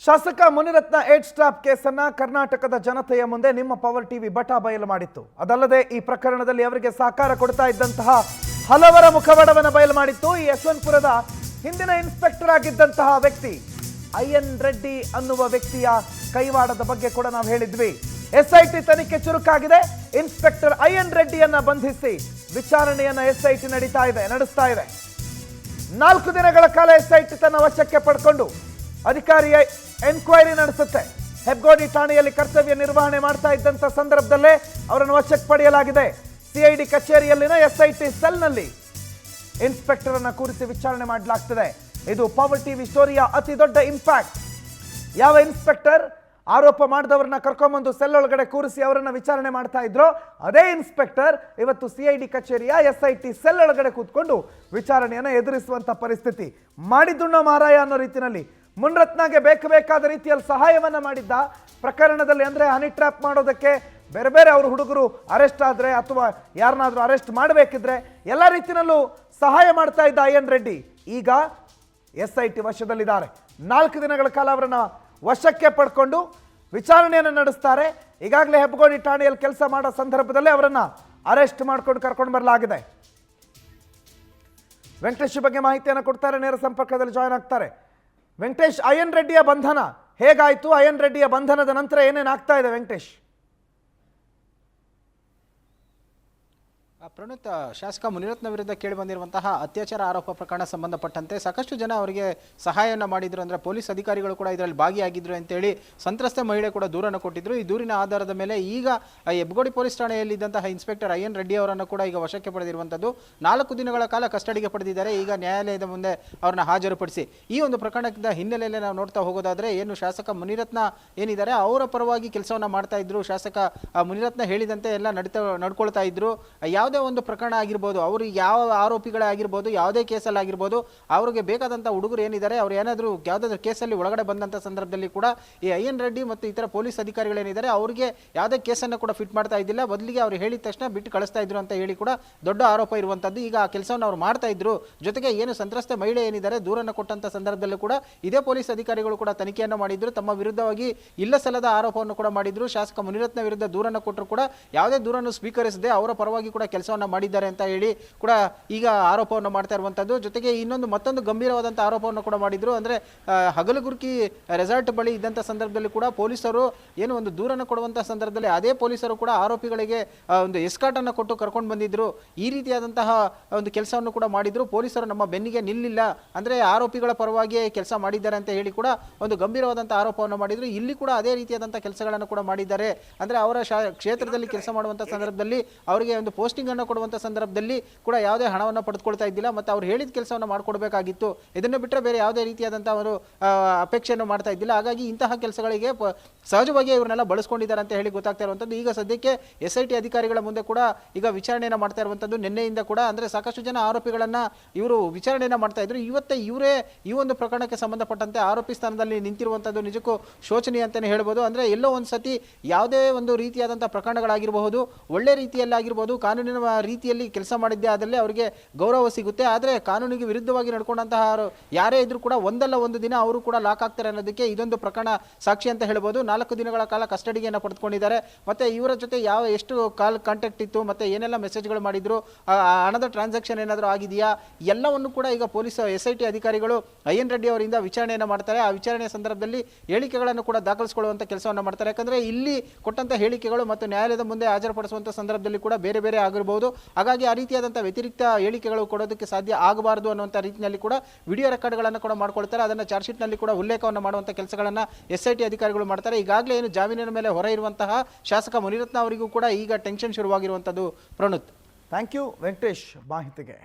ಶಾಸಕ Munirathna aid stop ಕೇಸನ್ನ ಕರ್ನಾಟಕದ ಜನತೆಯ ಮುಂದೆ ನಿಮ್ಮ ಪವರ್ ಟಿವಿ ಬಟಾ ಬಯಲು ಮಾಡಿತ್ತು. ಅದಲ್ಲದೆ ಈ ಪ್ರಕರಣದಲ್ಲಿ ಅವರಿಗೆ ಸಹಕಾರ ಕೊಡ್ತಾ ಇದ್ದಂತಹ ಹಲವರ ಮುಖವಾಡವನ್ನು ಬಯಲು ಮಾಡಿತ್ತು. ಈ ಯಶವಂತಪುರದ ಹಿಂದಿನ ಇನ್ಸ್ಪೆಕ್ಟರ್ ಆಗಿದ್ದಂತಹ ವ್ಯಕ್ತಿ ಐಎನ್ ರೆಡ್ಡಿ ಅನ್ನುವ ವ್ಯಕ್ತಿಯ ಕೈವಾಡದ ಬಗ್ಗೆ ಕೂಡ ನಾವು ಹೇಳಿದ್ವಿ. ಎಸ್ಐಟಿ ತನಿಖೆ ಚುರುಕಾಗಿದೆ. ಇನ್ಸ್ಪೆಕ್ಟರ್ ಐಎನ್ ರೆಡ್ಡಿಯನ್ನ ಬಂಧಿಸಿ ವಿಚಾರಣೆಯನ್ನ ಎಸ್ಐಟಿ ನಡೆಸ್ತಾ ಇದೆ. 4 ದಿನಗಳ ಕಾಲ ಎಸ್ಐಟಿ ತನ್ನ ವಶಕ್ಕೆ ಪಡ್ಕೊಂಡು ಅಧಿಕಾರಿಯ ಎನ್ಕ್ವೈರಿ ನಡೆಸುತ್ತೆ. ಹೆಬ್ಗೋಡಿ ಠಾಣೆಯಲ್ಲಿ ಕರ್ತವ್ಯ ನಿರ್ವಹಣೆ ಮಾಡ್ತಾ ಇದ್ದಂತ ಸಂದರ್ಭದಲ್ಲೇ ಅವರನ್ನು ವಶಕ್ಕೆ ಪಡೆಯಲಾಗಿದೆ. ಸಿಐಡಿ ಕಚೇರಿಯಲ್ಲಿನ ಎಸ್ಐಟಿ ಸೆಲ್ನಲ್ಲಿ ಇನ್ಸ್ಪೆಕ್ಟರ್ ಅನ್ನ ಕೂರಿಸಿ ವಿಚಾರಣೆ ಮಾಡಲಾಗ್ತದೆ. ಇದು ಪವರ್ ಟಿವಿ ಸ್ಟೋರಿಯ ಅತಿ ದೊಡ್ಡ ಇಂಪ್ಯಾಕ್ಟ್. ಯಾವ ಇನ್ಸ್ಪೆಕ್ಟರ್ ಆರೋಪ ಮಾಡಿದವರನ್ನ ಕರ್ಕೊಂಡ್ಬಂದು ಸೆಲ್ ಒಳಗಡೆ ಕೂರಿಸಿ ಅವರನ್ನ ವಿಚಾರಣೆ ಮಾಡ್ತಾ ಇದ್ರು, ಅದೇ ಇನ್ಸ್ಪೆಕ್ಟರ್ ಇವತ್ತು ಸಿಐಡಿ ಕಚೇರಿಯ ಎಸ್ಐಟಿ ಸೆಲ್ ಒಳಗಡೆ ಕೂತ್ಕೊಂಡು ವಿಚಾರಣೆಯನ್ನ ಎದುರಿಸುವಂತ ಪರಿಸ್ಥಿತಿ. ಮಾಡಿದ್ದುಣ್ಣೋ ಮಾರಾಯ ಅನ್ನೋ ರೀತಿಯಲ್ಲಿ ಮುನಿರತ್ನಗೆ ಬೇಕಾದ ರೀತಿಯಲ್ಲಿ ಸಹಾಯವನ್ನ ಮಾಡಿದ್ದ ಪ್ರಕರಣದಲ್ಲಿ, ಅಂದ್ರೆ ಹನಿ ಟ್ರ್ಯಾಪ್ ಮಾಡೋದಕ್ಕೆ ಬೇರೆ ಬೇರೆ ಅವರು ಹುಡುಗರು ಅರೆಸ್ಟ್ ಆದ್ರೆ ಅಥವಾ ಯಾರನ್ನಾದ್ರೂ ಅರೆಸ್ಟ್ ಮಾಡಬೇಕಿದ್ರೆ ಎಲ್ಲ ರೀತಿಯಲ್ಲೂ ಸಹಾಯ ಮಾಡ್ತಾ ಇದ್ದ ಐಎನ್ ರೆಡ್ಡಿ ಈಗ ಎಸ್ಐಟಿ ವಶದಲ್ಲಿದ್ದಾರೆ. 4 ದಿನಗಳ ಕಾಲ ಅವರನ್ನ ವಶಕ್ಕೆ ಪಡ್ಕೊಂಡು ವಿಚಾರಣೆಯನ್ನು ನಡೆಸ್ತಾರೆ. ಈಗಾಗಲೇ ಹೆಬ್ಗೋಡಿ ಠಾಣೆಯಲ್ಲಿ ಕೆಲಸ ಮಾಡೋ ಸಂದರ್ಭದಲ್ಲೇ ಅವರನ್ನ ಅರೆಸ್ಟ್ ಮಾಡ್ಕೊಂಡು ಕರ್ಕೊಂಡು ಬರಲಾಗಿದೆ. ವೆಂಕಟೇಶ್ ಬಗ್ಗೆ ಮಾಹಿತಿಯನ್ನು ಕೊಡ್ತಾರೆ, ನೇರ ಸಂಪರ್ಕದಲ್ಲಿ ಜಾಯ್ನ್ ಆಗ್ತಾರೆ. ವೆಂಕಟೇಶ್, ಐಎನ್ ರೆಡ್ಡಿಯ ಬಂಧನ ಹೇಗಾಯಿತು? ಐಎನ್ ರೆಡ್ಡಿಯ ಬಂಧನದ ನಂತರ ಏನೇನಾಗ್ತಾ ಇದೆ ವೆಂಕಟೇಶ್? ಪ್ರಣೀತ್, ಶಾಸಕ ಮುನಿರತ್ನ ವಿರುದ್ಧ ಕೇಳಿಬಂದಿರುವಂತಹ ಅತ್ಯಾಚಾರ ಆರೋಪ ಪ್ರಕರಣ ಸಂಬಂಧಪಟ್ಟಂತೆ ಸಾಕಷ್ಟು ಜನ ಅವರಿಗೆ ಸಹಾಯವನ್ನು ಮಾಡಿದ್ರು, ಅಂದರೆ ಪೊಲೀಸ್ ಅಧಿಕಾರಿಗಳು ಕೂಡ ಇದರಲ್ಲಿ ಭಾಗಿಯಾಗಿದ್ರು ಅಂತೇಳಿ ಸಂತ್ರಸ್ತೆ ಮಹಿಳೆ ಕೂಡ ದೂರನ್ನು ಕೊಟ್ಟಿದ್ರು. ಈ ದೂರಿನ ಆಧಾರದ ಮೇಲೆ ಈಗ ಹೆಬ್ಗೋಡಿ ಪೊಲೀಸ್ ಠಾಣೆಯಲ್ಲಿದ್ದಂತಹ ಇನ್ಸ್ಪೆಕ್ಟರ್ ಐಎನ್ ರೆಡ್ಡಿ ಅವರನ್ನು ಕೂಡ ಈಗ ವಶಕ್ಕೆ ಪಡೆದಿರುವಂಥದ್ದು. 4 ದಿನಗಳ ಕಾಲ ಕಸ್ಟಡಿಗೆ ಪಡೆದಿದ್ದಾರೆ. ಈಗ ನ್ಯಾಯಾಲಯದ ಮುಂದೆ ಅವರನ್ನ ಹಾಜರುಪಡಿಸಿ ಈ ಒಂದು ಪ್ರಕರಣದ ಹಿನ್ನೆಲೆಯಲ್ಲಿ ನಾವು ನೋಡ್ತಾ ಹೋಗೋದಾದ್ರೆ, ಏನು ಶಾಸಕ ಮುನಿರತ್ನ ಏನಿದ್ದಾರೆ ಅವರ ಪರವಾಗಿ ಕೆಲಸವನ್ನ ಮಾಡ್ತಾ ಇದ್ರು. ಶಾಸಕ ಮುನಿರತ್ನ ಹೇಳಿದಂತೆ ಎಲ್ಲ ನಡ್ಕೊಳ್ತಾ ಇದ್ರು. ಯಾವುದೇ ಒಂದು ಪ್ರಕರಣ ಆಗಿರ್ಬೋದು, ಅವರು ಯಾವ ಆರೋಪಿಗಳೇ ಆಗಿರ್ಬೋದು, ಯಾವುದೇ ಕೇಸಲ್ಲಿ ಆಗಿರ್ಬೋದು, ಅವ್ರಿಗೆ ಬೇಕಾದಂಥ ಹುಡುಗರು ಏನಿದ್ದಾರೆ ಅವ್ರು ಏನಾದರೂ ಯಾವುದಾದ್ರೂ ಕೇಸಲ್ಲಿ ಒಳಗಡೆ ಬಂದಂಥ ಸಂದರ್ಭದಲ್ಲಿ ಕೂಡ ಈ ಐಎನ್ ರೆಡ್ಡಿ ಮತ್ತು ಇತರ ಪೊಲೀಸ್ ಅಧಿಕಾರಿಗಳೇನಿದ್ದಾರೆ ಅವರಿಗೆ ಯಾವುದೇ ಕೇಸನ್ನು ಕೂಡ ಫಿಟ್ ಮಾಡ್ತಾ ಇದ್ದಿಲ್ಲ. ಬದಲಿಗೆ ಅವ್ರು ಹೇಳಿದ ತಕ್ಷಣ ಬಿಟ್ಟು ಕಳಿಸ್ತಾ ಇದ್ರು ಅಂತ ಹೇಳಿ ಕೂಡ ದೊಡ್ಡ ಆರೋಪ ಇರುವಂಥದ್ದು. ಈಗ ಆ ಕೆಲಸವನ್ನು ಅವ್ರು ಮಾಡ್ತಾ ಇದ್ರು. ಜೊತೆಗೆ ಏನು ಸಂತ್ರಸ್ತ ಮಹಿಳೆ ಏನಿದ್ದಾರೆ ದೂರನ್ನು ಕೊಟ್ಟಂಥ ಸಂದರ್ಭದಲ್ಲೂ ಕೂಡ ಇದೇ ಪೊಲೀಸ್ ಅಧಿಕಾರಿಗಳು ಕೂಡ ತನಿಖೆಯನ್ನು ಮಾಡಿದ್ರು. ತಮ್ಮ ವಿರುದ್ಧವಾಗಿ ಇಲ್ಲ ಸಲ್ಲದ ಆರೋಪವನ್ನು ಕೂಡ ಮಾಡಿದ್ರು. ಶಾಸಕ ಮುನಿರತ್ನ ವಿರುದ್ಧ ದೂರನ್ನು ಕೊಟ್ಟರು ಕೂಡ ಯಾವುದೇ ದೂರನ್ನು ಸ್ವೀಕರಿಸದೆ ಅವರ ಪರವಾಗಿ ಕೂಡ ಕೆಲಸವನ್ನು ಮಾಡಿದ್ದಾರೆ ಅಂತ ಹೇಳಿ ಕೂಡ ಈಗ ಆರೋಪವನ್ನು ಮಾಡ್ತಾ ಇರುವಂತದ್ದು. ಜೊತೆಗೆ ಮತ್ತೊಂದು ಗಂಭೀರವಾದಂತಹ ಆರೋಪವನ್ನು ಕೂಡ ಮಾಡಿದ್ರು. ಅಂದ್ರೆ ಹಗಲಗುರ್ಕಿ ರೆಸಾರ್ಟ್ ಬಳಿ ಇದ್ದಂತ ಸಂದರ್ಭದಲ್ಲಿ ಕೂಡ ಪೊಲೀಸರು ಏನು ಒಂದು ದೂರನ್ನು ಕೊಡುವಂತಹ ಸಂದರ್ಭದಲ್ಲಿ ಅದೇ ಪೊಲೀಸರು ಕೂಡ ಆರೋಪಿಗಳಿಗೆ ಒಂದು ಎಸ್ಕಾಟ್ ಅನ್ನು ಕೊಟ್ಟು ಕರ್ಕೊಂಡು ಬಂದಿದ್ರು. ಈ ರೀತಿಯಾದಂತಹ ಒಂದು ಕೆಲಸವನ್ನು ಕೂಡ ಮಾಡಿದ್ರು. ಪೊಲೀಸರು ನಮ್ಮ ಬೆನ್ನಿಗೆ ನಿಲ್ಲಿಲ್ಲ, ಅಂದ್ರೆ ಆರೋಪಿಗಳ ಪರವಾಗಿ ಕೆಲಸ ಮಾಡಿದ್ದಾರೆ ಅಂತ ಹೇಳಿ ಕೂಡ ಒಂದು ಗಂಭೀರವಾದಂತಹ ಆರೋಪವನ್ನು ಮಾಡಿದ್ರು. ಇಲ್ಲಿ ಕೂಡ ಅದೇ ರೀತಿಯಾದಂತಹ ಕೆಲಸಗಳನ್ನು ಕೂಡ ಮಾಡಿದ್ದಾರೆ. ಅಂದ್ರೆ ಅವರ ಕ್ಷೇತ್ರದಲ್ಲಿ ಕೆಲಸ ಮಾಡುವಂತಹ ಸಂದರ್ಭದಲ್ಲಿ ಅವರಿಗೆ ಒಂದು ಪೋಸ್ಟಿಂಗ್ ಅನ್ನು ಕೊಡುವಂತ ಸಂದರ್ಭದಲ್ಲಿ ಕೂಡ ಯಾವುದೇ ಹಣವನ್ನು ಪಡೆದುಕೊಳ್ತಾ ಇದ್ದಿಲ್ಲ. ಮತ್ತೆ ಅವ್ರು ಹೇಳಿದ ಕೆಲಸವನ್ನು ಮಾಡ್ಕೊಡ್ಬೇಕಾಗಿತ್ತು. ಇದನ್ನು ಬಿಟ್ಟರೆ ಬೇರೆ ಯಾವುದೇ ರೀತಿಯಾದಂತಹ ಅವರು ಅಪೇಕ್ಷೆಯನ್ನು ಮಾಡ್ತಾ ಇದ್ದಿಲ್ಲ. ಹಾಗಾಗಿ ಇಂತಹ ಕೆಲಸಗಳಿಗೆ ಸಹಜವಾಗಿ ಇವ್ರನ್ನೆಲ್ಲ ಬಳಸ್ಕೊಂಡಿದ್ದಾರೆ ಅಂತ ಹೇಳಿ ಗೊತ್ತಾಗ್ತಾ ಇರುವಂತದ್ದು. ಈಗ ಸದ್ಯಕ್ಕೆ ಎಸ್ಐಟಿ ಅಧಿಕಾರಿಗಳ ಮುಂದೆ ಕೂಡ ಈಗ ವಿಚಾರಣೆಯನ್ನು ಮಾಡ್ತಾ ಇರುವಂತದ್ದು. ನಿನ್ನೆಯಿಂದ ಕೂಡ ಅಂದ್ರೆ ಸಾಕಷ್ಟು ಜನ ಆರೋಪಿಗಳನ್ನ ಇವರು ವಿಚಾರಣೆಯನ್ನ ಮಾಡ್ತಾ ಇದ್ರು. ಇವರೇ ಈ ಒಂದು ಪ್ರಕರಣಕ್ಕೆ ಸಂಬಂಧಪಟ್ಟಂತೆ ಆರೋಪಿ ಸ್ಥಾನದಲ್ಲಿ ನಿಂತಿರುವಂತದ್ದು ನಿಜಕ್ಕೂ ಶೋಚನೀಯ ಅಂತಾನೆ ಹೇಳ್ಬೋದು. ಅಂದ್ರೆ ಎಲ್ಲೋ ಒಂದ್ಸತಿ ಯಾವುದೇ ಒಂದು ರೀತಿಯಾದಂತಹ ಪ್ರಕರಣಗಳಾಗಿರಬಹುದು, ಒಳ್ಳೆ ರೀತಿಯಲ್ಲಾಗಿರ್ಬೋದು, ಕಾನೂನಿನ ರೀತಿಯಲ್ಲಿ ಕೆಲಸ ಮಾಡಿದ್ದೆ ಆದಲ್ಲಿ ಅವರಿಗೆ ಗೌರವ ಸಿಗುತ್ತೆ. ಆದರೆ ಕಾನೂನಿಗೆ ವಿರುದ್ಧವಾಗಿ ನಡ್ಕೊಂಡಂತಹ ಯಾರೇ ಇದ್ರೂ ಕೂಡ ಒಂದಲ್ಲ ಒಂದು ದಿನ ಅವರು ಕೂಡ ಲಾಕ್ ಆಗ್ತಾರೆ ಅನ್ನೋದಕ್ಕೆ ಇದೊಂದು ಪ್ರಕರಣ ಸಾಕ್ಷಿ ಅಂತ ಹೇಳ್ಬೋದು. 4 ದಿನಗಳ ಕಾಲ ಕಸ್ಟಡಿಯನ್ನು ಪಡೆದುಕೊಂಡಿದ್ದಾರೆ. ಮತ್ತೆ ಇವರ ಜೊತೆ ಎಷ್ಟು ಕಾಂಟ್ಯಾಕ್ಟ್ ಇತ್ತು, ಮತ್ತೆ ಏನೆಲ್ಲ ಮೆಸೇಜ್ಗಳು ಮಾಡಿದ್ರು, ಹಣದ ಟ್ರಾನ್ಸಾಕ್ಷನ್ ಏನಾದರೂ ಆಗಿದೆಯಾ, ಎಲ್ಲವನ್ನು ಕೂಡ ಈಗ ಪೊಲೀಸ್ ಎಸ್ಐಟಿ ಅಧಿಕಾರಿಗಳು ಐಎನ್ ರೆಡ್ಡಿ ಅವರಿಂದ ವಿಚಾರಣೆಯನ್ನು ಮಾಡ್ತಾರೆ. ಆ ವಿಚಾರಣೆಯ ಸಂದರ್ಭದಲ್ಲಿ ಹೇಳಿಕೆಗಳನ್ನು ಕೂಡ ದಾಖಲಿಸಿಕೊಳ್ಳುವಂತ ಕೆಲಸವನ್ನು ಮಾಡ್ತಾರೆ. ಯಾಕಂದ್ರೆ ಇಲ್ಲಿ ಕೊಟ್ಟಂತ ಹೇಳಿಕೆಗಳು ಮತ್ತು ನ್ಯಾಯಾಲಯದ ಮುಂದೆ ಹಾಜರುಪಡಿಸುವಂತ ಸಂದರ್ಭದಲ್ಲಿ ಕೂಡ ಬೇರೆ ಬೇರೆ ಆಗಿರಬಹುದು. ಹಾಗಾಗಿ ಆ ರೀತಿಯಾದಂತಹ ವ್ಯತಿರಿಕ್ತ ಹೇಳಿಕೆಗಳು ಕೊಡೋದಕ್ಕೆ ಸಾಧ್ಯ ಆಗಬಾರದು ಅನ್ನುವಂಥ ರೀತಿಯಲ್ಲಿ ಕೂಡ ವಿಡಿಯೋ ರೆಕಾರ್ಡ್ಗಳನ್ನು ಕೂಡ ಮಾಡ್ಕೊಳ್ತಾರೆ. ಅದನ್ನು ಚಾರ್ಜ್ ಶೀಟ್ ನಲ್ಲಿ ಕೂಡ ಉಲ್ಲೇಖವನ್ನು ಮಾಡುವಂಥ ಕೆಲಸಗಳನ್ನ ಎಸ್ಐಟಿ ಅಧಿಕಾರಿಗಳು ಮಾಡ್ತಾರೆ. ಈಗಾಗಲೇ ಏನು ಜಾಮೀನಿನ ಮೇಲೆ ಹೊರ ಇರುವಂತಹ ಶಾಸಕ ಮುನಿರತ್ನ ಅವರಿಗೂ ಕೂಡ ಈಗ ಟೆನ್ಷನ್ ಶುರುವಾಗಿರುವಂತದ್ದು. ಪ್ರಣೀತ್, ಥ್ಯಾಂಕ್ ಯು ವೆಂಕಟೇಶ್ ಮಾಹಿತಿಗೆ.